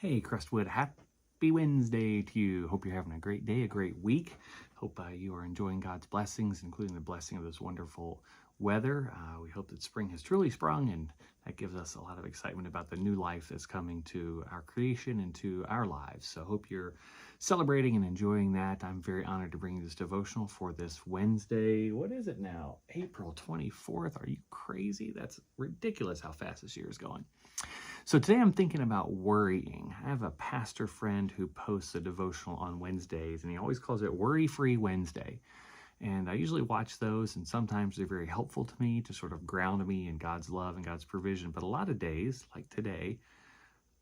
Hey, Crestwood, happy Wednesday to you. Hope you're having a great day, a great week. Hope you are enjoying God's blessings, including the blessing of this wonderful weather. We hope that spring has truly sprung, and that gives us a lot of excitement about the new life that's coming to our creation and to our lives. So hope you're celebrating and enjoying that. I'm very honored to bring you this devotional for this Wednesday. What is it now? April 24th. Are you crazy? That's ridiculous how fast this year is going. So today I'm thinking about worrying. I have a pastor friend who posts a devotional on Wednesdays, and he always calls it Worry-Free Wednesday. And I usually watch those, and sometimes they're very helpful to me to sort of ground me in God's love and God's provision. But a lot of days, like today,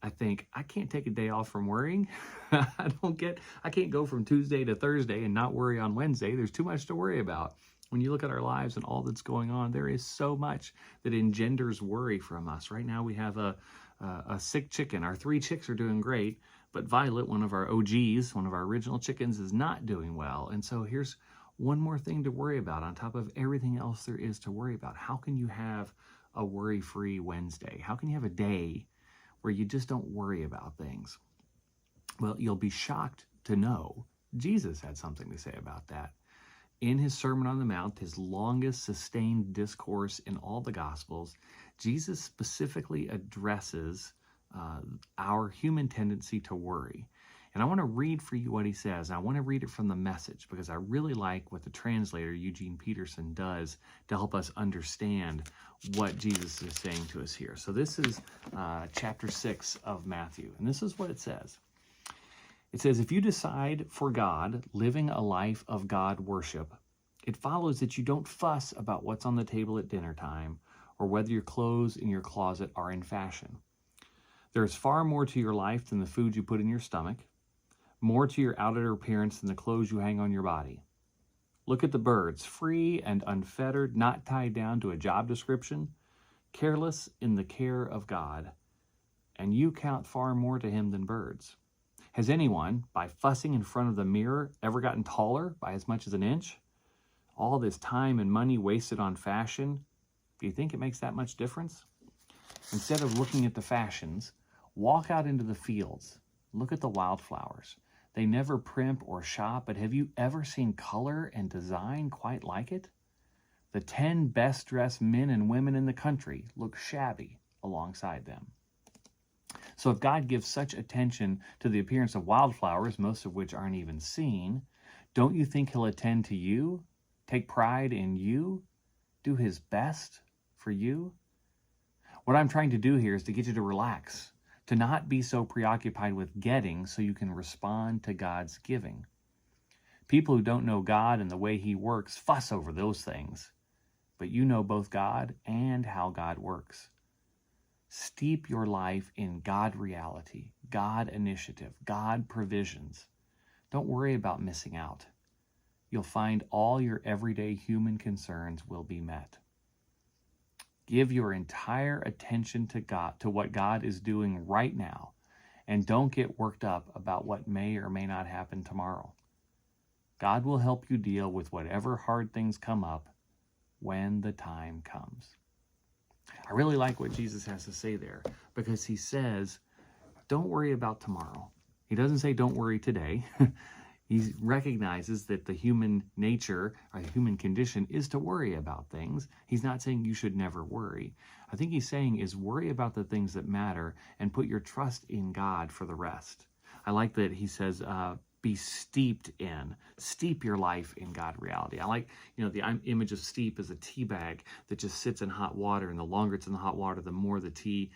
I think I can't take a day off from worrying. I can't go from Tuesday to Thursday and not worry on Wednesday. There's too much to worry about. When you look at our lives and all that's going on, there is so much that engenders worry from us. Right now we have a sick chicken. Our 3 chicks are doing great, but Violet, one of our OGs, one of our original chickens, is not doing well. And so here's one more thing to worry about on top of everything else there is to worry about. How can you have a worry-free Wednesday? How can you have a day where you just don't worry about things? Well, you'll be shocked to know Jesus had something to say about that. In his Sermon on the Mount, his longest sustained discourse in all the Gospels, Jesus specifically addresses our human tendency to worry. And I want to read for you what he says. I want to read it from the Message because I really like what the translator, Eugene Peterson, does to help us understand what Jesus is saying to us here. So this is chapter 6 of Matthew, and this is what it says. It says, if you decide for God, living a life of God worship, it follows that you don't fuss about what's on the table at dinner time or whether your clothes in your closet are in fashion. There is far more to your life than the food you put in your stomach, more to your outer appearance than the clothes you hang on your body. Look at the birds, free and unfettered, not tied down to a job description, careless in the care of God, and you count far more to him than birds. Has anyone, by fussing in front of the mirror, ever gotten taller by as much as an inch? All this time and money wasted on fashion, do you think it makes that much difference? Instead of looking at the fashions, walk out into the fields. Look at the wildflowers. They never primp or shop, but have you ever seen color and design quite like it? The 10 best-dressed men and women in the country look shabby alongside them. So if God gives such attention to the appearance of wildflowers, most of which aren't even seen, don't you think he'll attend to you, take pride in you, do his best for you? What I'm trying to do here is to get you to relax, to not be so preoccupied with getting so you can respond to God's giving. People who don't know God and the way he works fuss over those things, but you know both God and how God works. Steep your life in God reality, God initiative, God provisions. Don't worry about missing out. You'll find all your everyday human concerns will be met. Give your entire attention to God, to what God is doing right now, and don't get worked up about what may or may not happen tomorrow. God will help you deal with whatever hard things come up when the time comes. I really like what Jesus has to say there because he says, don't worry about tomorrow. He doesn't say don't worry today. He recognizes that the human nature or the human condition is to worry about things. He's not saying you should never worry. I think he's saying is worry about the things that matter and put your trust in God for the rest. I like that he says, be steep your life in God reality. I like, the image of steep is a tea bag that just sits in hot water, and the longer it's in the hot water, the more the tea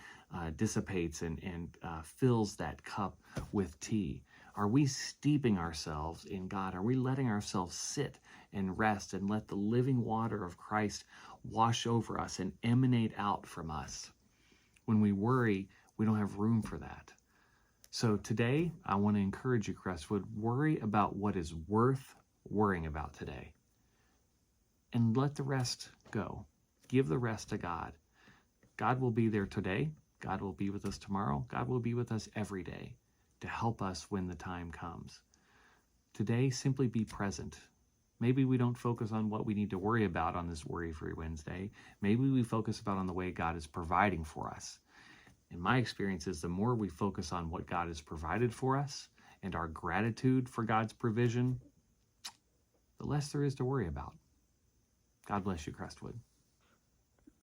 dissipates and fills that cup with tea. Are we steeping ourselves in God? Are we letting ourselves sit and rest and let the living water of Christ wash over us and emanate out from us? When we worry, we don't have room for that. So today, I want to encourage you, Crestwood, worry about what is worth worrying about today. And let the rest go. Give the rest to God. God will be there today. God will be with us tomorrow. God will be with us every day to help us when the time comes. Today, simply be present. Maybe we don't focus on what we need to worry about on this Worry-Free Wednesday. Maybe we focus about on the way God is providing for us. in my experience is the more we focus on what God has provided for us and our gratitude for God's provision, the less there is to worry about. God bless you, Crestwood.